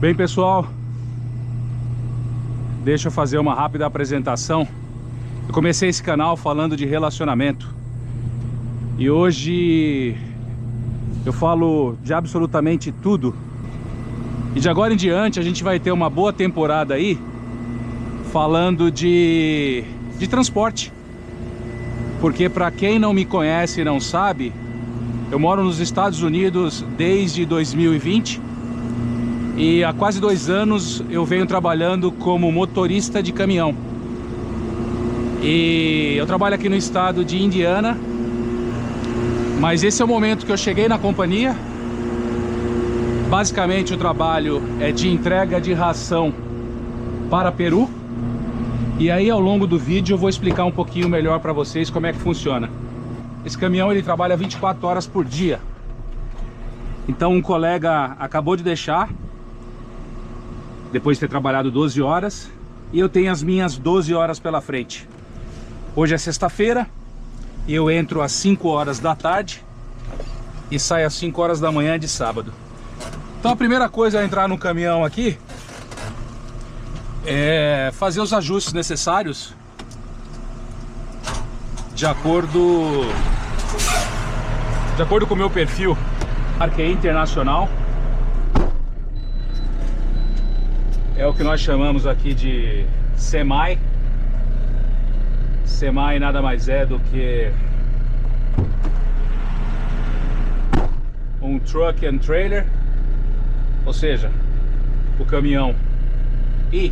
Bem, pessoal, deixa eu fazer uma rápida apresentação. Eu comecei esse canal falando de relacionamento e hoje eu falo de absolutamente tudo. E de agora em diante a gente vai ter uma boa temporada aí falando de transporte. Porque para quem não me conhece e não sabe, eu moro nos Estados Unidos desde 2020 e há quase 2 anos eu venho trabalhando como motorista de caminhão. E eu trabalho aqui no estado de Indiana, mas esse é o momento que eu cheguei na companhia. Basicamente o trabalho é de entrega de ração para Peru. E aí ao longo do vídeo eu vou explicar um pouquinho melhor para vocês como é que funciona. Esse caminhão ele trabalha 24 horas por dia. Então um colega acabou de deixar, depois de ter trabalhado 12 horas, e eu tenho as minhas 12 horas pela frente. Hoje é sexta-feira e eu entro às 5 horas da tarde e saio às 5 horas da manhã de sábado. Então a primeira coisa é entrar no caminhão aqui, é fazer os ajustes necessários de acordo com o meu perfil. Marca internacional é o que nós chamamos aqui de semi. Semi nada mais é do que um truck and trailer, ou seja, o caminhão e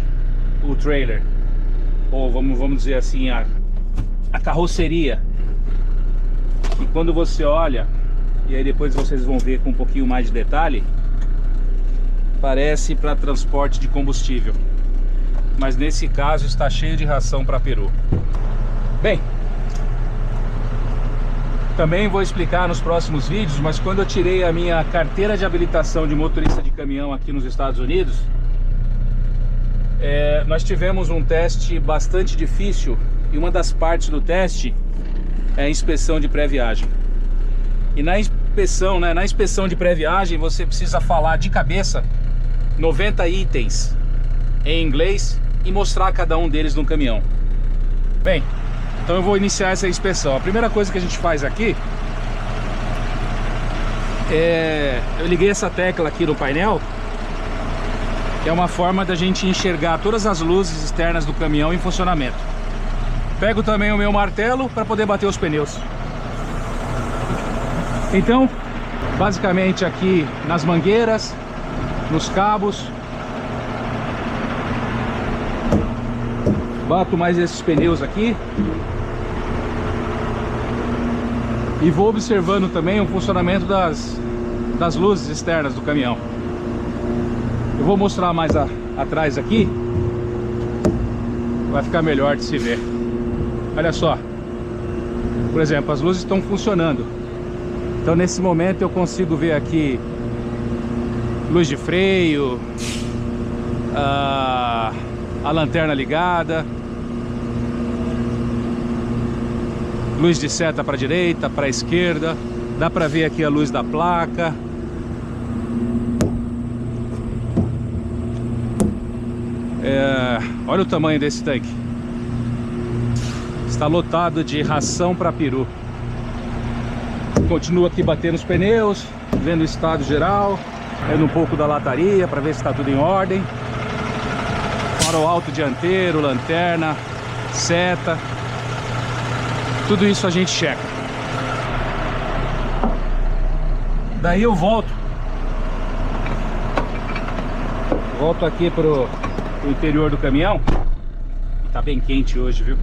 o trailer, ou vamos dizer assim, a carroceria. E quando você olha, e aí depois vocês vão ver com um pouquinho mais de detalhe, parece para transporte de combustível, mas nesse caso está cheio de ração para Peru. Bem, também vou explicar nos próximos vídeos, mas quando eu tirei a minha carteira de habilitação de motorista de caminhão aqui nos Estados Unidos, nós tivemos um teste bastante difícil, e uma das partes do teste é a inspeção de pré-viagem. E na inspeção de pré-viagem você precisa falar de cabeça 90 itens em inglês e mostrar cada um deles no caminhão. Bem, então eu vou iniciar essa inspeção. A primeira coisa que a gente faz aqui eu liguei essa tecla aqui no painel, que é uma forma da gente enxergar todas as luzes externas do caminhão em funcionamento. Pego também o meu martelo para poder bater os pneus. Então, basicamente aqui nas mangueiras, nos cabos, bato mais esses pneus aqui e vou observando também o funcionamento das luzes externas do caminhão. Eu vou mostrar mais atrás aqui, vai ficar melhor de se ver. Olha só, por exemplo, as luzes estão funcionando. Então nesse momento eu consigo ver aqui luz de freio, a lanterna ligada, luz de seta para a direita, para a esquerda. Dá para ver aqui a luz da placa. Olha o tamanho desse tanque. Está lotado de ração para Peru. Continuo aqui batendo os pneus, vendo o estado geral, vendo um pouco da lataria para ver se está tudo em ordem. Farol alto dianteiro, lanterna, seta, tudo isso a gente checa. Daí eu volto aqui pro interior do caminhão. Tá bem quente hoje, viu?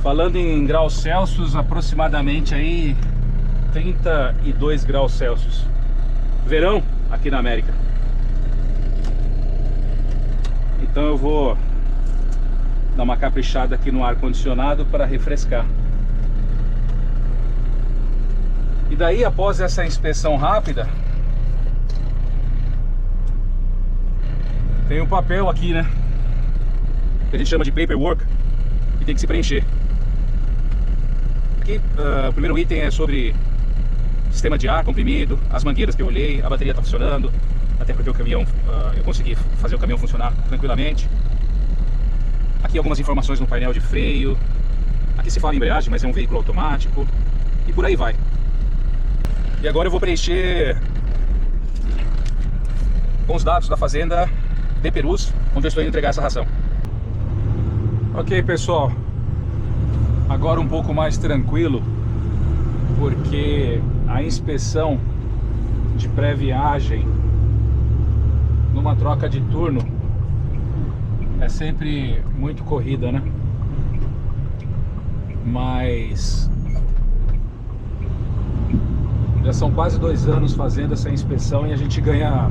Falando em graus Celsius, aproximadamente aí 32 graus Celsius. Verão aqui na América. Então eu vou dar uma caprichada aqui no ar-condicionado para refrescar. E daí, após essa inspeção rápida, tem um papel aqui, né, que a gente chama de paperwork, que tem que se preencher. Aqui, o primeiro item é sobre sistema de ar comprimido, as mangueiras que eu olhei, a bateria está funcionando, até porque o caminhão, eu consegui fazer o caminhão funcionar tranquilamente. Aqui algumas informações no painel de freio, aqui se fala em embreagem, mas é um veículo automático, e por aí vai. E agora eu vou preencher com os dados da fazenda de Perus, onde eu estou indo entregar essa ração. Ok, pessoal, agora um pouco mais tranquilo, porque a inspeção de pré-viagem numa troca de turno é sempre muito corrida, né? Mas já são quase 2 anos fazendo essa inspeção e a gente ganha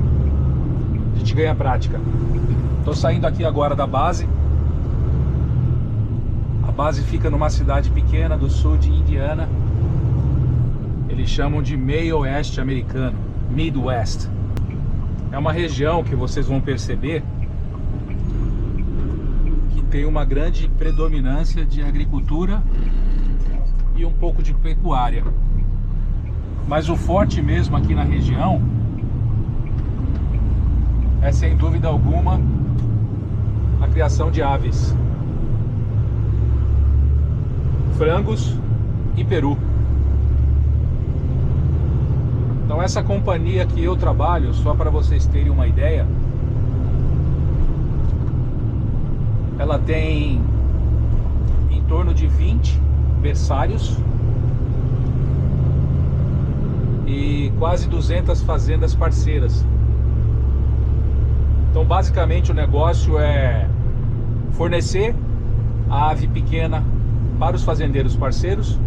prática. Estou saindo aqui agora da base. A base fica numa cidade pequena do sul de Indiana. Eles chamam de meio oeste americano, Midwest. É uma região que vocês vão perceber que tem uma grande predominância de agricultura e um pouco de pecuária. Mas o forte mesmo aqui na região é, sem dúvida alguma, a criação de aves, frangos e peru. Então essa companhia que eu trabalho, só para vocês terem uma ideia, ela tem em torno de 20 berçários e quase 200 fazendas parceiras. Então basicamente o negócio é fornecer a ave pequena para os fazendeiros parceiros,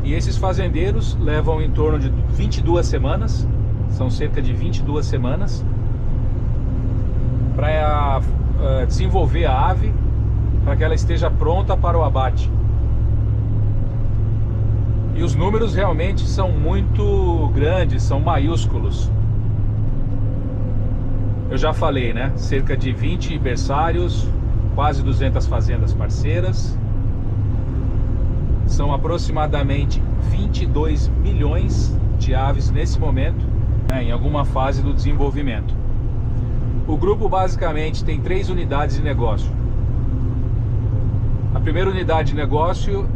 e esses fazendeiros levam em torno de 22 semanas, são cerca de 22 semanas, para desenvolver a ave, para que ela esteja pronta para o abate. E os números realmente são muito grandes, são maiúsculos. Eu já falei, né? Cerca de 20 berçários, quase 200 fazendas parceiras. São aproximadamente 22 milhões de aves nesse momento, né, em alguma fase do desenvolvimento. O grupo basicamente tem 3 unidades de negócio. A primeira unidade de negócio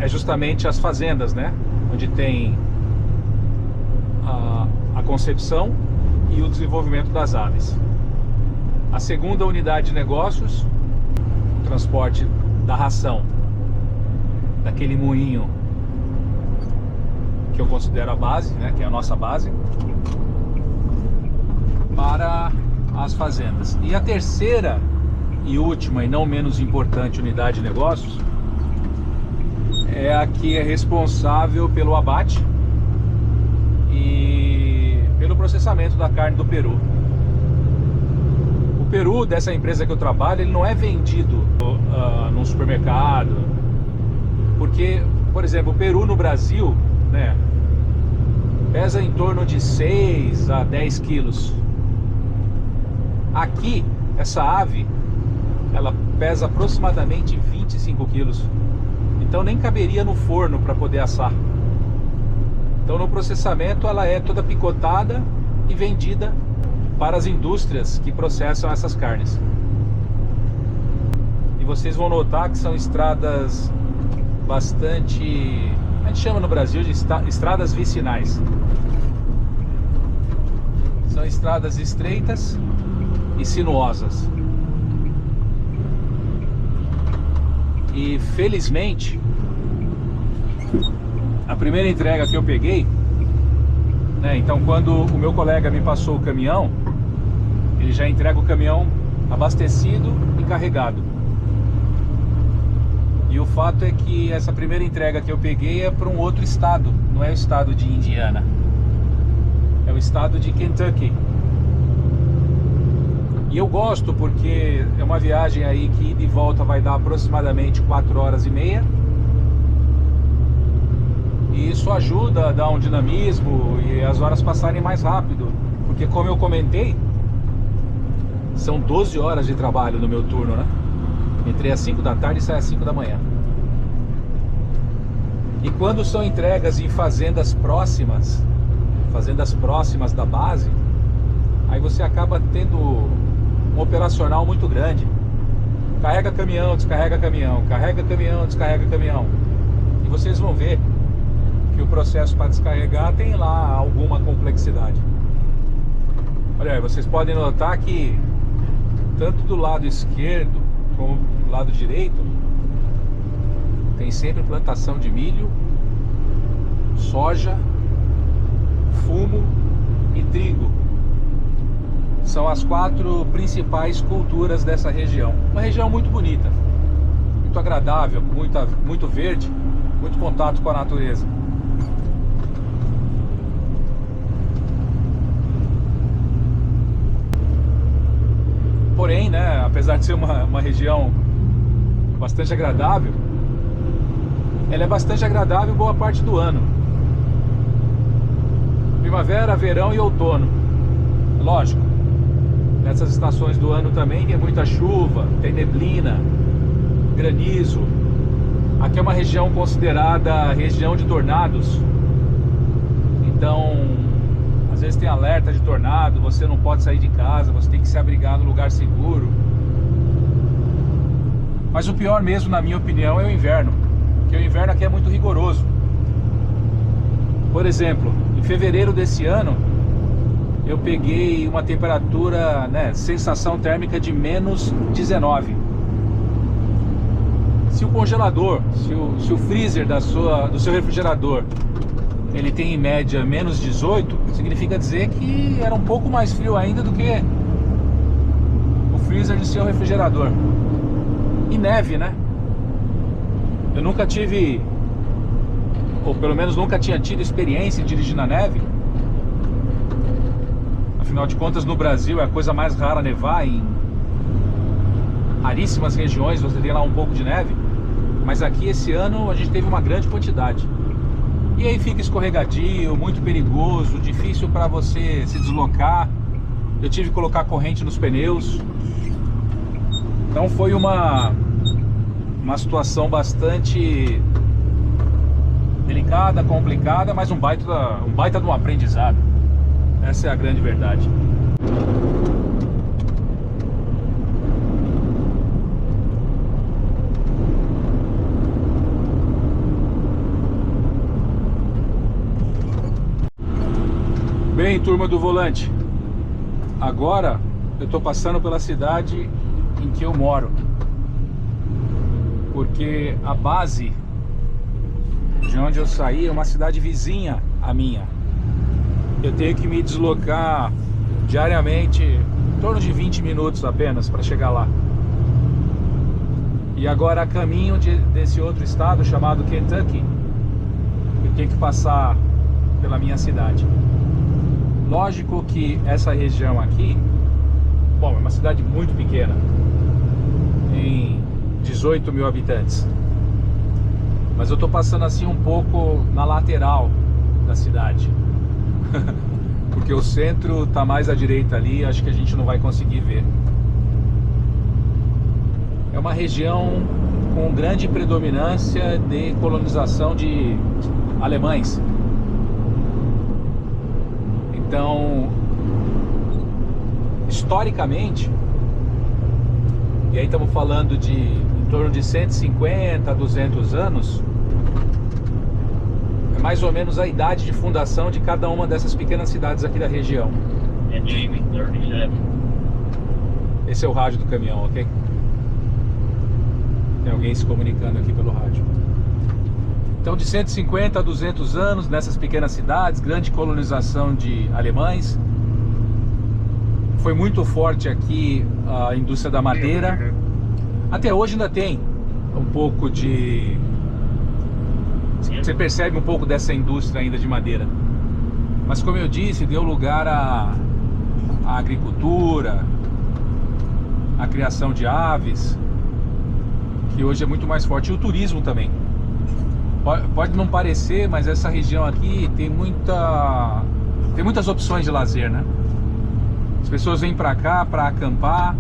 é justamente as fazendas, né? Onde tem a concepção e o desenvolvimento das aves. A segunda unidade de negócios, o transporte da ração, daquele moinho que eu considero a base, né? Que é a nossa base, para as fazendas. E a terceira e última e não menos importante unidade de negócios é a que é responsável pelo abate e pelo processamento da carne do peru. O peru dessa empresa que eu trabalho, ele não é vendido num supermercado, porque, por exemplo, o peru no Brasil, né, pesa em torno de 6 a 10 quilos. Aqui, essa ave, ela pesa aproximadamente 25 quilos. Então nem caberia no forno para poder assar. Então no processamento ela é toda picotada e vendida para as indústrias que processam essas carnes. E vocês vão notar que são estradas bastante... a gente chama no Brasil de estradas vicinais. São estradas estreitas e sinuosas. E felizmente, a primeira entrega que eu peguei, né, então quando o meu colega me passou o caminhão, ele já entrega o caminhão abastecido e carregado. E o fato é que essa primeira entrega que eu peguei é para um outro estado, não é o estado de Indiana, é o estado de Kentucky. E eu gosto porque é uma viagem aí que ida e volta vai dar aproximadamente 4 horas e meia. E isso ajuda a dar um dinamismo e as horas passarem mais rápido. Porque, como eu comentei, são 12 horas de trabalho no meu turno, né? Entrei às 5 da tarde e saí às 5 da manhã. E quando são entregas em fazendas próximas da base, aí você acaba tendo um operacional muito grande. Carrega caminhão, descarrega caminhão, carrega caminhão, descarrega caminhão. E vocês vão ver que o processo para descarregar tem lá alguma complexidade. Olha aí, vocês podem notar que tanto do lado esquerdo como do lado direito tem sempre plantação de milho, soja, fumo e trigo. São as 4 principais culturas dessa região. Uma região muito bonita, muito agradável, muito verde, muito contato com a natureza. Porém, né, apesar de ser uma região bastante agradável, ela é bastante agradável boa parte do ano. Primavera, verão e outono. Lógico, nessas estações do ano também tem muita chuva, tem neblina, granizo. Aqui é uma região considerada região de tornados. Então, às vezes tem alerta de tornado, você não pode sair de casa, você tem que se abrigar no lugar seguro. Mas o pior mesmo, na minha opinião, é o inverno. Porque o inverno aqui é muito rigoroso. Por exemplo, em fevereiro desse ano, eu peguei uma temperatura, né, sensação térmica de menos 19. Se o congelador, se o freezer do seu refrigerador, ele tem em média menos 18, significa dizer que era um pouco mais frio ainda do que o freezer do seu refrigerador. E neve, né? Eu nunca tive, ou pelo menos nunca tinha tido experiência em dirigir na neve. Afinal de contas, no Brasil é a coisa mais rara nevar. Em raríssimas regiões você tem lá um pouco de neve. Mas aqui esse ano a gente teve uma grande quantidade. E aí fica escorregadio, muito perigoso, difícil para você se deslocar. Eu tive que colocar corrente nos pneus. Então foi uma situação bastante delicada, complicada, mas um baita de um aprendizado. Essa é a grande verdade. Bem, turma do volante, agora eu estou passando pela cidade em que eu moro, porque a base de onde eu saí é uma cidade vizinha à minha. Eu tenho que me deslocar diariamente em torno de 20 minutos apenas para chegar lá. E agora, a caminho desse outro estado chamado Kentucky, eu tenho que passar pela minha cidade. Lógico que essa região aqui, bom, é uma cidade muito pequena, em 18 mil habitantes. Mas eu tô passando assim um pouco na lateral da cidade. Porque o centro tá mais à direita ali, acho que a gente não vai conseguir ver. É uma região com grande predominância de colonização de alemães. Então, historicamente, e aí estamos falando de em torno de 150 a 200 anos, é mais ou menos a idade de fundação de cada uma dessas pequenas cidades aqui da região. Esse é o rádio do caminhão, ok? Tem alguém se comunicando aqui pelo rádio. Então, de 150 a 200 anos nessas pequenas cidades, grande colonização de alemães. Foi muito forte aqui a indústria da madeira. Até hoje ainda tem um pouco de... Você percebe um pouco dessa indústria ainda de madeira. Mas, como eu disse, deu lugar à agricultura, à criação de aves, que hoje é muito mais forte. E o turismo também. Pode não parecer, mas essa região aqui tem muitas opções de lazer, né? As pessoas vêm pra cá para acampar.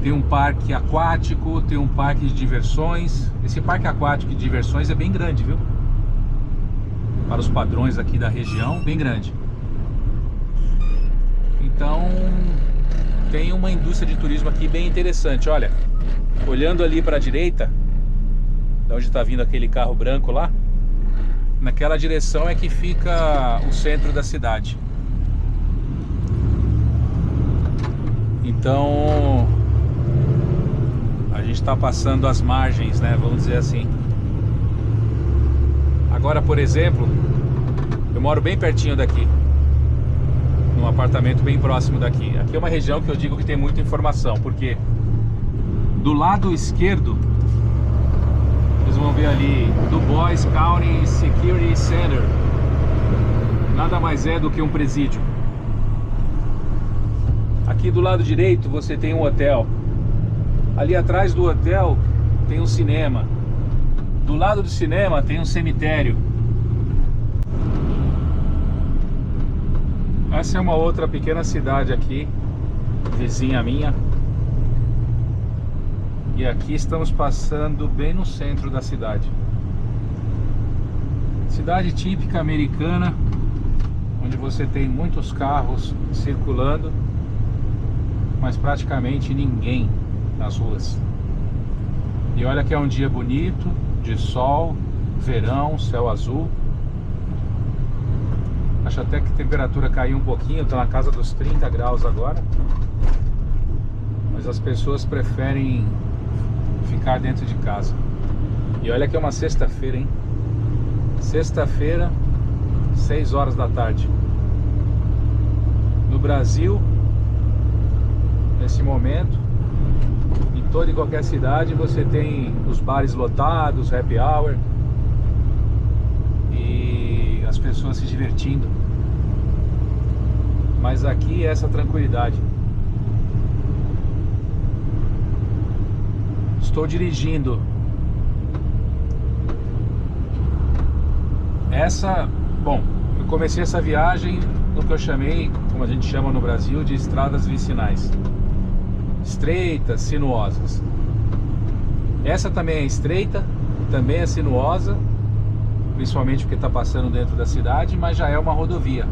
Tem um parque aquático, tem um parque de diversões. Esse parque aquático de diversões é bem grande, viu? Para os padrões aqui da região, bem grande. Então, tem uma indústria de turismo aqui bem interessante. Olha, olhando ali para a direita, de onde está vindo aquele carro branco lá, naquela direção é que fica o centro da cidade. Então, a gente está passando as margens, né? Vamos dizer assim. Agora, por exemplo, eu moro bem pertinho daqui, num apartamento bem próximo daqui. Aqui é uma região que eu digo que tem muita informação, porque do lado esquerdo, vocês vão ver ali, Du Bois County Security Center. Nada mais é do que um presídio. Aqui do lado direito você tem um hotel. Ali atrás do hotel tem um cinema. Do lado do cinema tem um cemitério. Essa é uma outra pequena cidade aqui, vizinha minha. E aqui estamos passando bem no centro da cidade. Cidade típica americana, onde você tem muitos carros circulando, mas praticamente ninguém nas ruas. E olha que é um dia bonito, de sol, verão, céu azul. Acho até que a temperatura caiu um pouquinho, está na casa dos 30 graus agora. Mas as pessoas preferem ficar dentro de casa. E olha que é uma sexta-feira, hein? Sexta-feira, 6 horas da tarde. No Brasil, nesse momento, em toda e qualquer cidade, você tem os bares lotados, happy hour, e as pessoas se divertindo. Mas aqui é essa tranquilidade. Estou dirigindo bom, eu comecei essa viagem no que eu chamei, como a gente chama no Brasil, de estradas vicinais, estreitas, sinuosas. Essa também é estreita, também é sinuosa, principalmente porque está passando dentro da cidade, mas já é uma rodovia.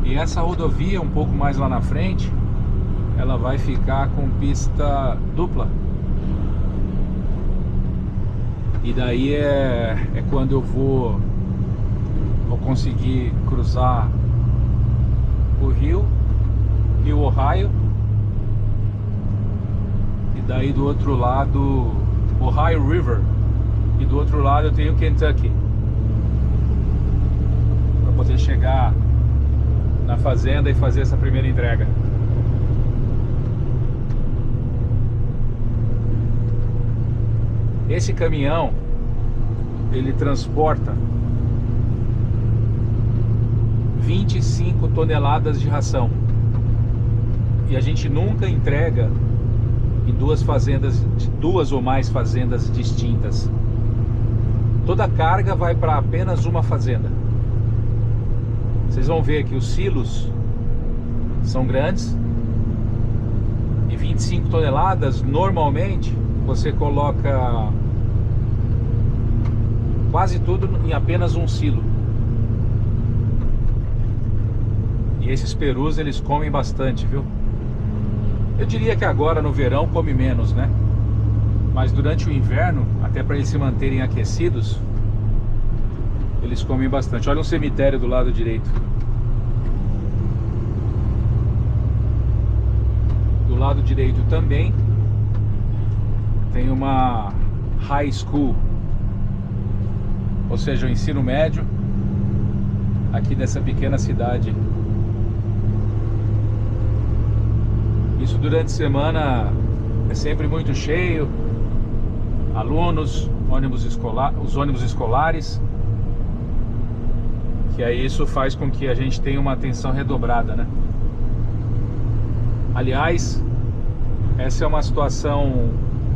E essa rodovia, um pouco mais lá na frente, ela vai ficar com pista dupla. E daí é quando eu vou conseguir cruzar o rio Ohio. E daí do outro lado, Ohio River. E do outro lado eu tenho Kentucky, para poder chegar na fazenda e fazer essa primeira entrega. Esse caminhão, ele transporta 25 toneladas de ração. E a gente nunca entrega em duas ou mais fazendas distintas. Toda a carga vai para apenas uma fazenda. Vocês vão ver que os silos são grandes. E 25 toneladas, normalmente, você coloca quase tudo em apenas um silo. E esses perus, eles comem bastante, viu? Eu diria que agora no verão come menos, né? Mas durante o inverno, até para eles se manterem aquecidos, eles comem bastante. Olha um cemitério do lado direito. Do lado direito também tem uma high school, ou seja, o ensino médio aqui dessa pequena cidade. Isso durante a semana é sempre muito cheio. Alunos, os ônibus escolares, que aí isso faz com que a gente tenha uma atenção redobrada, né? Aliás, essa é uma situação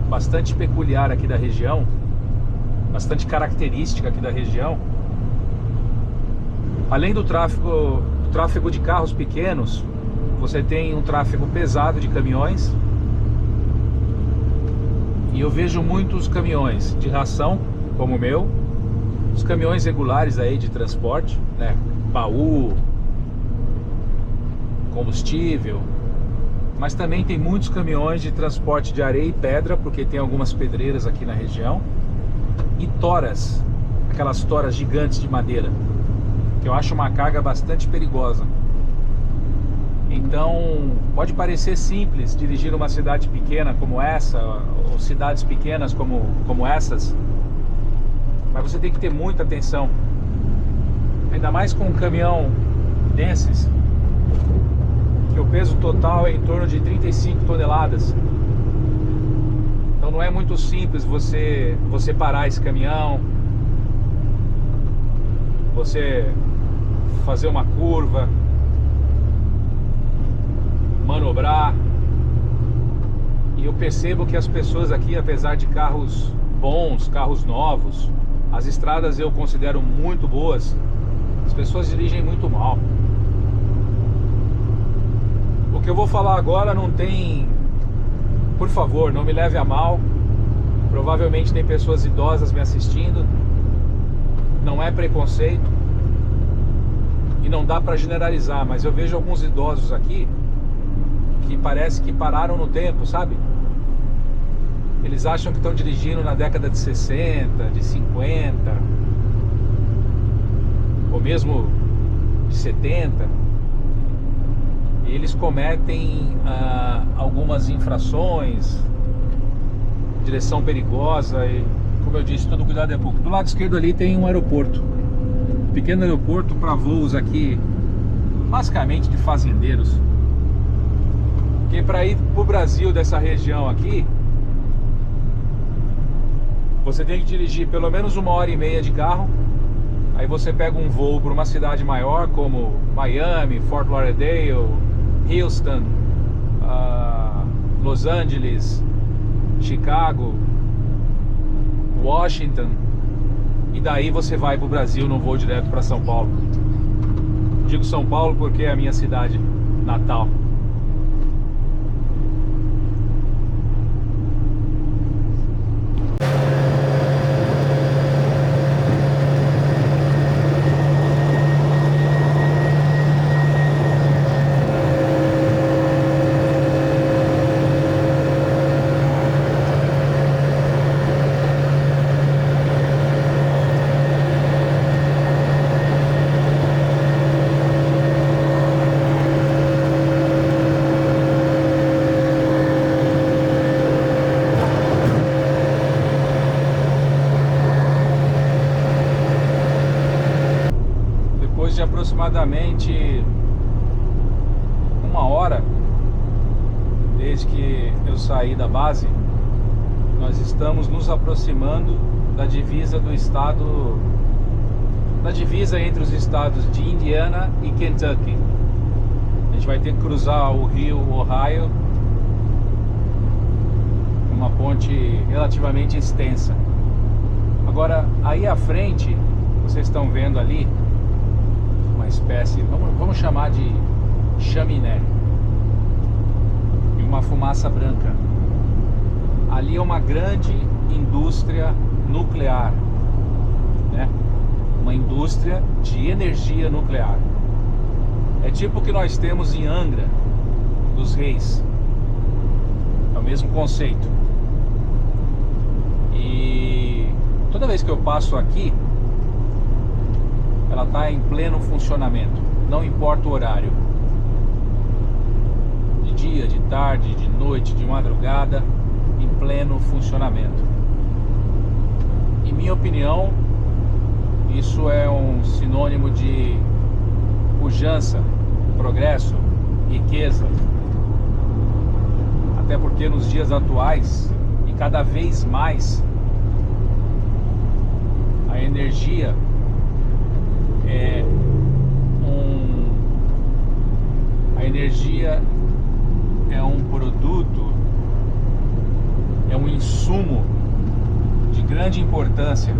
bastante peculiar aqui da região, bastante característica aqui da região. Além do tráfego de carros pequenos, você tem um tráfego pesado de caminhões E eu vejo muitos caminhões de ração, como o meu, os caminhões regulares aí de transporte, né? Baú, combustível, mas também tem muitos caminhões de transporte de areia e pedra, porque tem algumas pedreiras aqui na região, e toras, aquelas toras gigantes de madeira, que eu acho uma carga bastante perigosa. Então, pode parecer simples dirigir uma cidade pequena como essa, ou cidades pequenas como essas, mas você tem que ter muita atenção, ainda mais com um caminhão desses, que o peso total é em torno de 35 toneladas. Então não é muito simples você parar esse caminhão, você fazer uma curva, manobrar. E eu percebo que as pessoas aqui, apesar de carros bons, carros novos, as estradas eu considero muito boas, as pessoas dirigem muito mal. O que eu vou falar agora não tem... Por favor, não me leve a mal. Provavelmente tem pessoas idosas me assistindo. Não é preconceito. E não dá para generalizar, mas eu vejo alguns idosos aqui que parece que pararam no tempo, sabe? Eles acham que estão dirigindo na década de 60, de 50, ou mesmo de 70. E eles cometem algumas infrações, direção perigosa e, como eu disse, todo cuidado é pouco. Do lado esquerdo ali tem um aeroporto, um pequeno aeroporto para voos aqui, basicamente de fazendeiros. Porque para ir para o Brasil dessa região aqui, você tem que dirigir pelo menos 1h30 de carro. Aí você pega um voo para uma cidade maior como Miami, Fort Lauderdale, Houston, Los Angeles, Chicago, Washington, e daí você vai para o Brasil num voo direto para São Paulo. Digo São Paulo porque é a minha cidade natal. De aproximadamente 1 hora desde que eu saí da base, nós estamos nos aproximando da divisa do estado, da divisa entre os estados de Indiana e Kentucky. A gente vai ter que cruzar o rio Ohio, uma ponte relativamente extensa. Agora, aí à frente, vocês estão vendo ali uma espécie, vamos chamar de chaminé, e uma fumaça branca. Ali é uma grande indústria nuclear, né? Uma indústria de energia nuclear. É tipo o que nós temos em Angra dos Reis. É o mesmo conceito. E toda vez que eu passo aqui, ela está em pleno funcionamento, não importa o horário, de dia, de tarde, de noite, de madrugada, em pleno funcionamento. Em minha opinião, isso é um sinônimo de pujança, progresso, riqueza. Até porque nos dias atuais, e cada vez mais, a energia é um produto, é um insumo de grande importância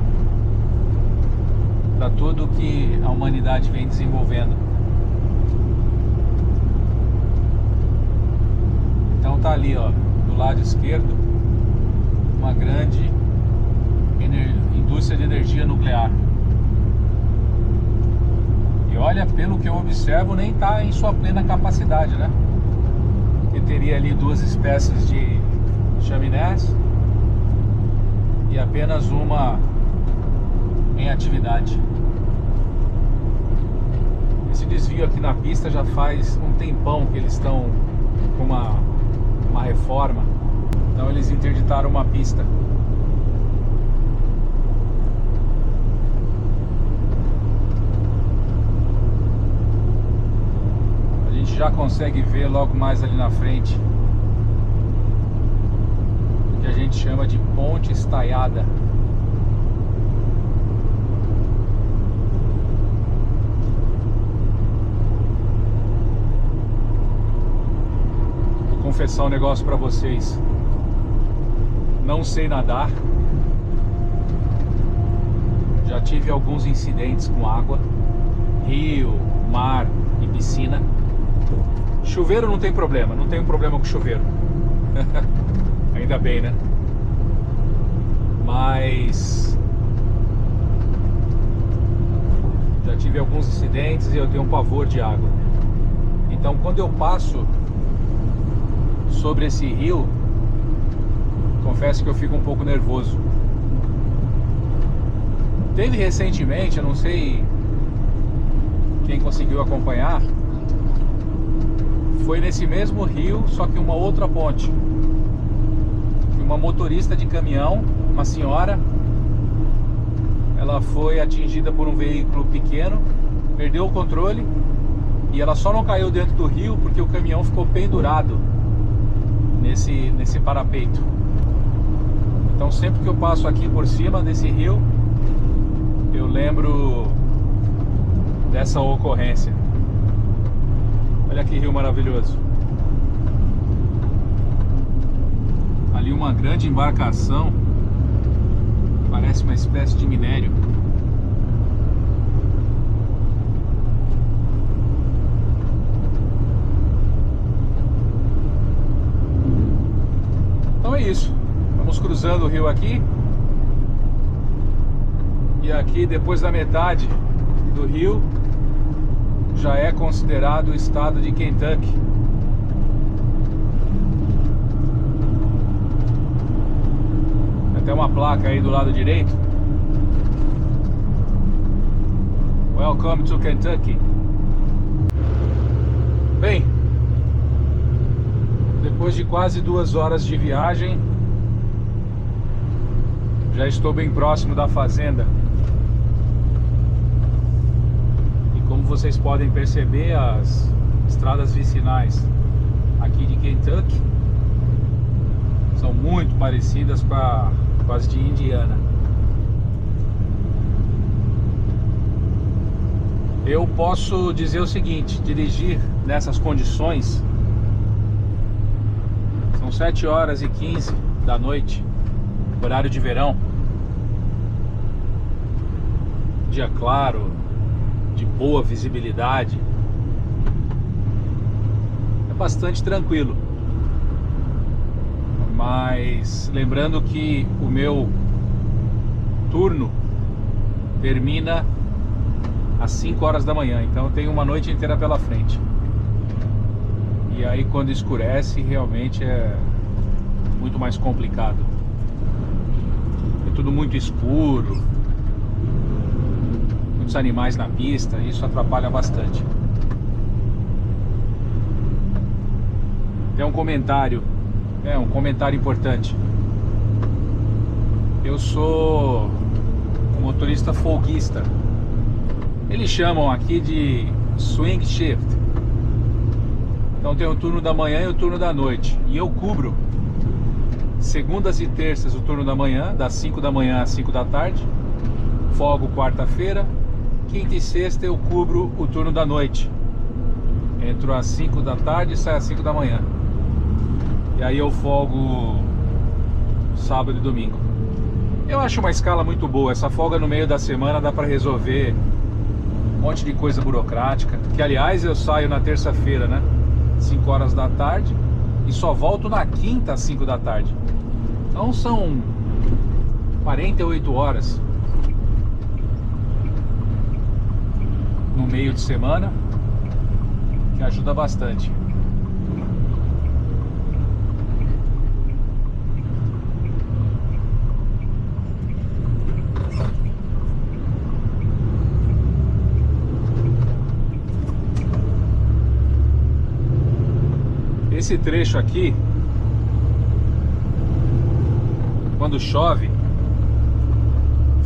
para tudo que a humanidade vem desenvolvendo. Então tá ali, ó, do lado esquerdo, uma grande indústria de energia nuclear. E olha, pelo que eu observo, nem está em sua plena capacidade, né? Porque teria ali 2 espécies de chaminés e apenas uma em atividade. Esse desvio aqui na pista já faz um tempão que eles estão com uma reforma. Então eles interditaram uma pista. A gente já consegue ver logo mais ali na frente o que a gente chama de ponte estaiada. Vou confessar um negócio pra vocês. Não sei nadar. Já tive alguns incidentes com água, rio, mar e piscina. Chuveiro não tem problema, não tenho problema com chuveiro. Ainda bem, né? Mas já tive alguns incidentes e eu tenho um pavor de água. Então quando eu passo sobre esse rio, confesso que eu fico um pouco nervoso. Teve recentemente, eu não sei quem conseguiu acompanhar, foi nesse mesmo rio, só que uma outra ponte. Uma motorista de caminhão, uma senhora, ela foi atingida por um veículo pequeno, perdeu o controle e ela só não caiu dentro do rio porque o caminhão ficou pendurado nesse parapeito. Então sempre que eu passo aqui por cima desse rio, eu lembro dessa ocorrência. Olha que rio maravilhoso. Ali uma grande embarcação, parece uma espécie de minério. Então é isso. Vamos cruzando o rio aqui. E aqui, depois da metade do rio, já é considerado o estado de Kentucky. Tem até uma placa aí do lado direito. Welcome to Kentucky. Bem, depois de quase 2 horas de viagem, já estou bem próximo da fazenda. E como vocês podem perceber, as estradas vicinais aqui de Kentucky são muito parecidas com as de Indiana. Eu posso dizer o seguinte: dirigir nessas condições, são 7h15 da noite, horário de verão, dia claro, de boa visibilidade, é bastante tranquilo. Mas lembrando que o meu turno termina às 5 horas da manhã, então eu tenho uma noite inteira pela frente. E aí quando escurece, realmente é muito mais complicado. É tudo muito escuro, muitos animais na pista, e isso atrapalha bastante. Tem um comentário importante. Eu sou um motorista folguista. Eles chamam aqui de swing shift. Então tem o turno da manhã e o turno da noite. E eu cubro segundas e terças o turno da manhã, das 5 da manhã às 5 da tarde. Folgo quarta-feira. Quinta e sexta eu cubro o turno da noite. Entro às 5 da tarde e saio às 5 da manhã. E aí eu folgo sábado e domingo. Eu acho uma escala muito boa. Essa folga no meio da semana dá para resolver um monte de coisa burocrática. Que aliás eu saio na terça-feira, né? 5 horas da tarde. E só volto na quinta às 5 da tarde. Então são 48 horas no meio de semana, que ajuda bastante. Esse trecho aqui, quando chove,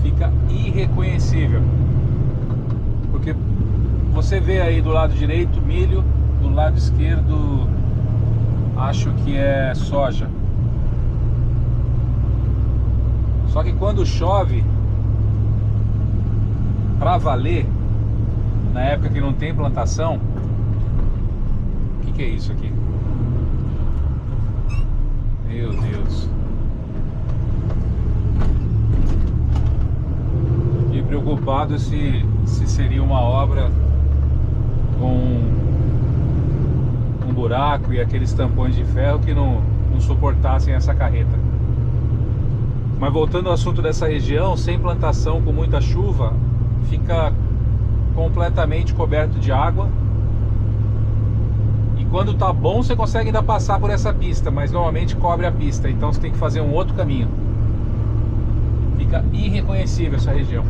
fica irreconhecível, porque você vê aí do lado direito milho, do lado esquerdo acho que é soja. Só que quando chove pra valer, na época que não tem plantação, o que é isso aqui? Meu Deus. Fiquei preocupado se seria uma obra com um buraco e aqueles tampões de ferro que não suportassem essa carreta. Mas voltando ao assunto dessa região, sem plantação, com muita chuva, fica completamente coberto de água. Quando tá bom, você consegue ainda passar por essa pista, mas normalmente cobre a pista, então você tem que fazer um outro caminho. Fica irreconhecível essa região.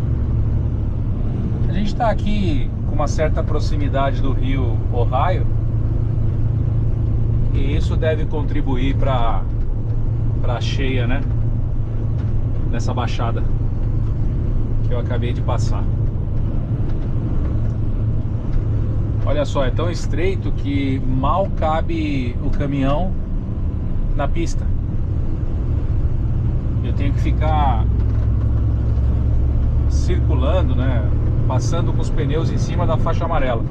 A gente está aqui com uma certa proximidade do rio Ohio, e isso deve contribuir para a cheia, né? Nessa baixada que eu acabei de passar. Olha só, é tão estreito que mal cabe o caminhão na pista. Eu tenho que ficar circulando, né? Passando com os pneus em cima da faixa amarela.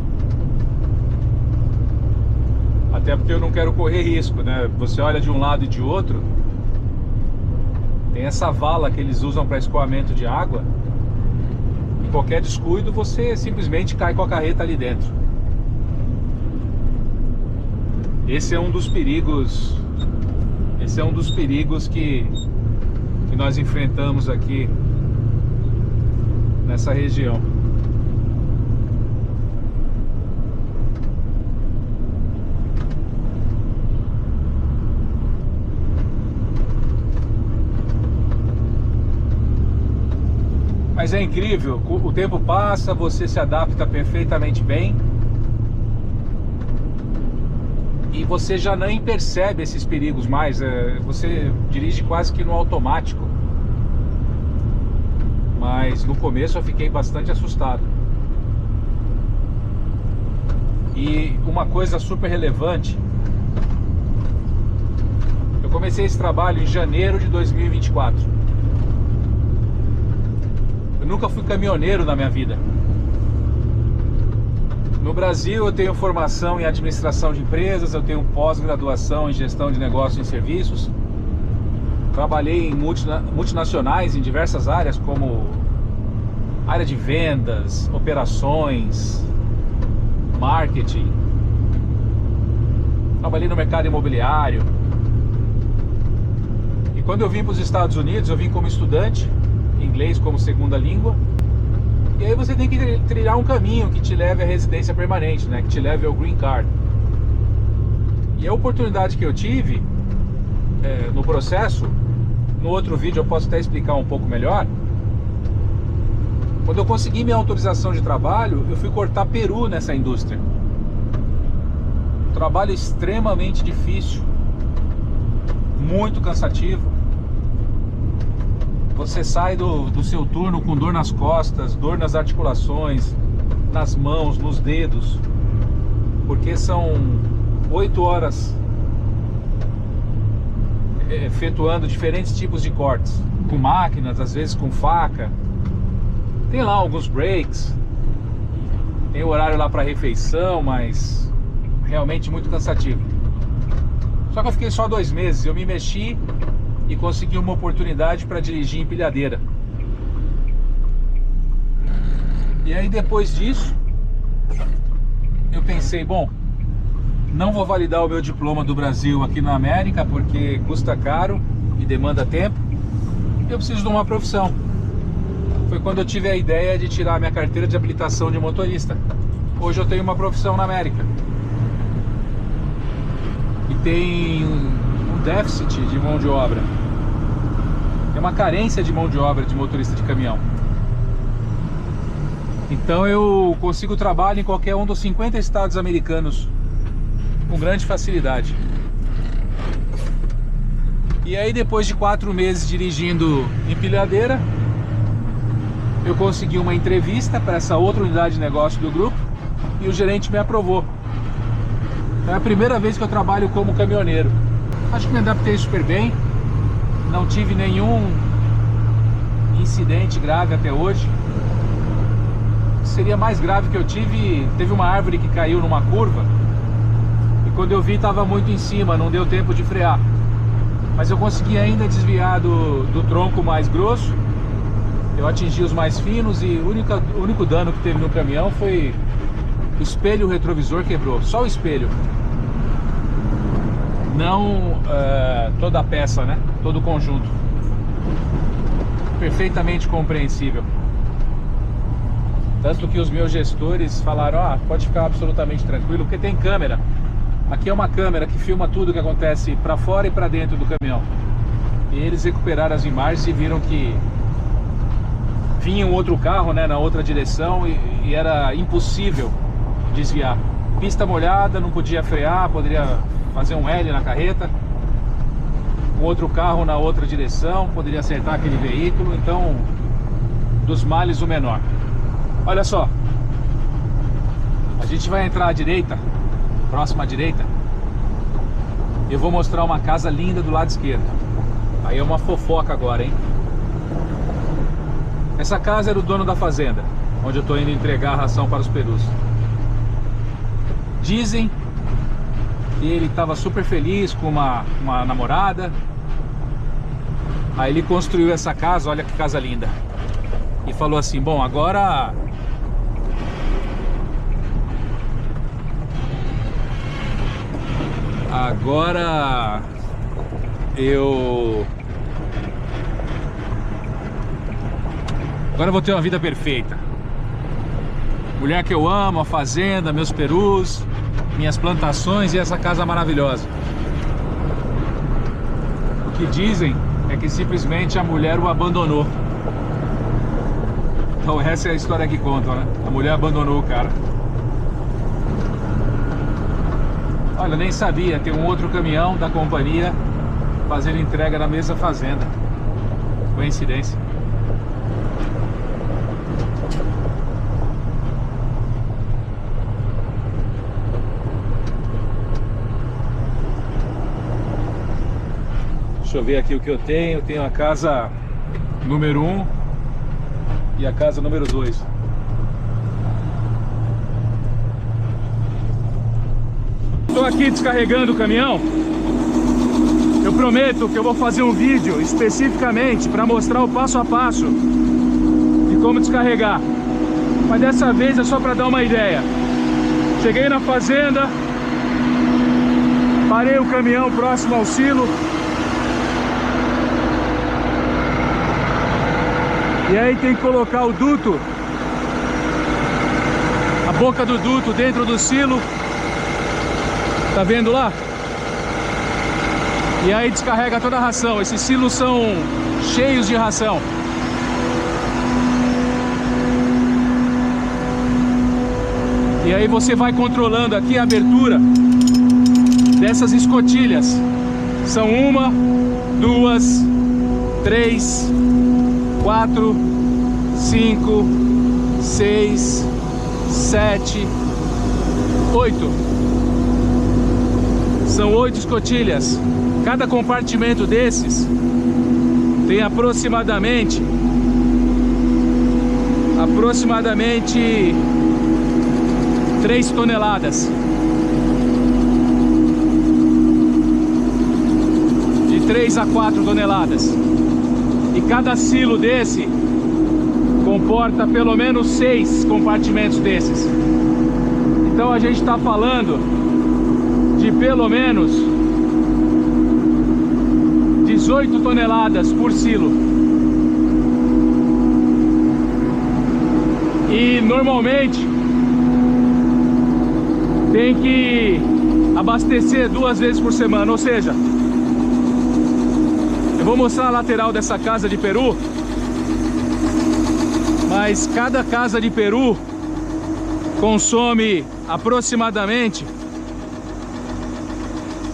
Até porque eu não quero correr risco, né? Você olha de um lado e de outro, tem essa vala que eles usam para escoamento de água. Em qualquer descuido, você simplesmente cai com a carreta ali dentro. Esse é um dos perigos. Esse é um dos perigos que nós enfrentamos aqui nessa região. Mas é incrível, o tempo passa, você se adapta perfeitamente bem. E você já nem percebe esses perigos mais, você dirige quase que no automático. Mas no começo eu fiquei bastante assustado. E uma coisa super relevante, eu comecei esse trabalho em janeiro de 2024. Eu nunca fui caminhoneiro na minha vida. No Brasil eu tenho formação em administração de empresas, eu tenho pós-graduação em gestão de negócios e serviços. Trabalhei em multinacionais em diversas áreas, como área de vendas, operações, marketing. Trabalhei no mercado imobiliário. E quando eu vim para os Estados Unidos, eu vim como estudante, inglês como segunda língua. E aí você tem que trilhar um caminho que te leve à residência permanente, né? Que te leve ao Green Card. E a oportunidade que eu tive no processo, no outro vídeo eu posso até explicar um pouco melhor. Quando eu consegui minha autorização de trabalho, eu fui cortar peru nessa indústria. Trabalho extremamente difícil, muito cansativo. Você sai do seu turno com dor nas costas, dor nas articulações, nas mãos, nos dedos, porque são 8 horas efetuando diferentes tipos de cortes, com máquinas, às vezes com faca. Tem lá alguns breaks, tem horário lá para refeição, mas realmente muito cansativo. Só que eu fiquei só 2 meses, eu me mexi e consegui uma oportunidade para dirigir empilhadeira. E aí depois disso eu pensei, bom, não vou validar o meu diploma do Brasil aqui na América porque custa caro e demanda tempo, eu preciso de uma profissão. Foi quando eu tive a ideia de tirar minha carteira de habilitação de motorista. Hoje eu tenho uma profissão na América. E tem um déficit de mão de obra. Tem uma carência de mão de obra de motorista de caminhão. Então eu consigo trabalho em qualquer um dos 50 estados americanos com grande facilidade. E aí, depois de 4 meses dirigindo empilhadeira, eu consegui uma entrevista para essa outra unidade de negócio do grupo e o gerente me aprovou. É a primeira vez que eu trabalho como caminhoneiro. Acho que me adaptei super bem, não tive nenhum incidente grave até hoje. Seria mais grave que eu tive, teve uma árvore que caiu numa curva e quando eu vi estava muito em cima, não deu tempo de frear. Mas eu consegui ainda desviar do tronco mais grosso. Eu atingi os mais finos e o único dano que teve no caminhão foi o espelho retrovisor quebrou. Só o espelho. Não toda a peça, né? Todo o conjunto. Perfeitamente compreensível. Tanto que os meus gestores falaram, pode ficar absolutamente tranquilo, porque tem câmera. Aqui é uma câmera que filma tudo que acontece para fora e para dentro do caminhão. E eles recuperaram as imagens e viram que vinha um outro carro, né, na outra direção e era impossível desviar. Pista molhada, não podia frear, poderia fazer um L na carreta. Um outro carro na outra direção, poderia acertar aquele veículo. Então, dos males o menor. Olha só, a gente vai entrar à direita, próxima à direita. Eu vou mostrar uma casa linda do lado esquerdo. Aí é uma fofoca agora, hein? Essa casa era o dono da fazenda, onde eu tô indo entregar a ração para os perus. Dizem que ele estava super feliz com uma namorada. Aí ele construiu essa casa, olha que casa linda. E falou assim, bom, agora eu vou ter uma vida perfeita. Mulher que eu amo, a fazenda, meus perus, minhas plantações e essa casa maravilhosa. O que dizem é que simplesmente a mulher o abandonou. Então essa é a história que contam, né? A mulher abandonou o cara. Olha, nem sabia, tem um outro caminhão da companhia fazendo entrega na mesma fazenda. Coincidência. Deixa eu ver aqui o que eu tenho. Eu tenho a casa número 1 e a casa número 2. Estou aqui descarregando o caminhão. Eu prometo que eu vou fazer um vídeo especificamente para mostrar o passo a passo de como descarregar. Mas dessa vez é só para dar uma ideia. Cheguei na fazenda, parei o caminhão próximo ao silo. E aí tem que colocar o duto, a boca do duto dentro do silo. Tá vendo lá? E aí descarrega toda a ração. Esses silos são cheios de ração. E aí você vai controlando aqui a abertura dessas escotilhas. São 1, 2, 3, 4, 5, 6, 7, 8. São 8 escotilhas. Cada compartimento desses tem aproximadamente 3 toneladas. De 3 a 4 toneladas. E cada silo desse comporta pelo menos 6 compartimentos desses. Então a gente está falando de pelo menos 18 toneladas por silo. E normalmente tem que abastecer 2 vezes por semana, ou seja, eu vou mostrar a lateral dessa casa de peru, mas cada casa de peru consome aproximadamente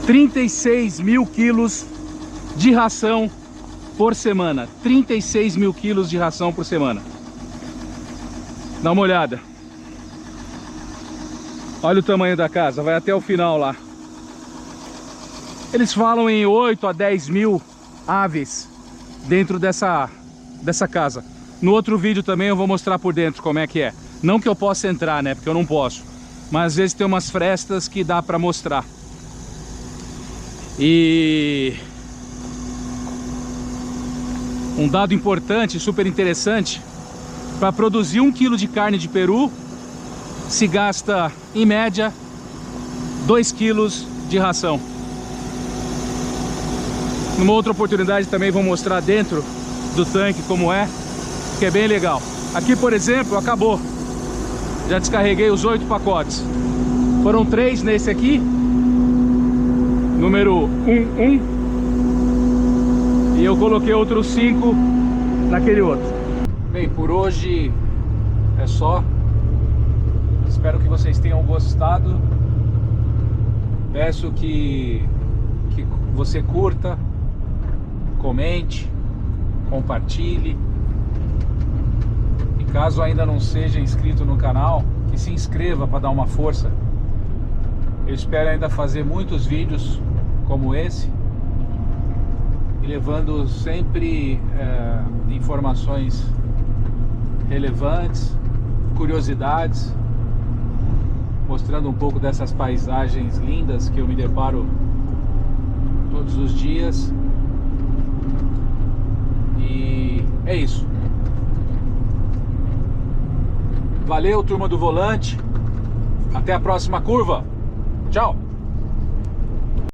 36 mil quilos de ração por semana. 36 mil quilos de ração por semana. Dá uma olhada. Olha o tamanho da casa, vai até o final lá. Eles falam em 8 a 10 mil aves dentro dessa casa. No outro vídeo também eu vou mostrar por dentro como é que é. Não que eu possa entrar, né, porque eu não posso. Mas às vezes tem umas frestas que dá pra mostrar. E um dado importante, super interessante: para produzir 1 kg de carne de peru se gasta em média 2 kg de ração. Numa outra oportunidade também vou mostrar dentro do tanque como é, que é bem legal. Aqui, por exemplo, acabou. Já descarreguei os 8 pacotes. Foram 3 nesse aqui, número 11, e eu coloquei outros 5 naquele outro. Bem, por hoje é só. Espero que vocês tenham gostado. Peço que você curta, comente, compartilhe. E caso ainda não seja inscrito no canal, que se inscreva para dar uma força. Eu espero ainda fazer muitos vídeos como esse, e levando sempre informações relevantes, curiosidades, mostrando um pouco dessas paisagens lindas que eu me deparo todos os dias. E é isso. Valeu, turma do volante. Até a próxima curva. Tchau.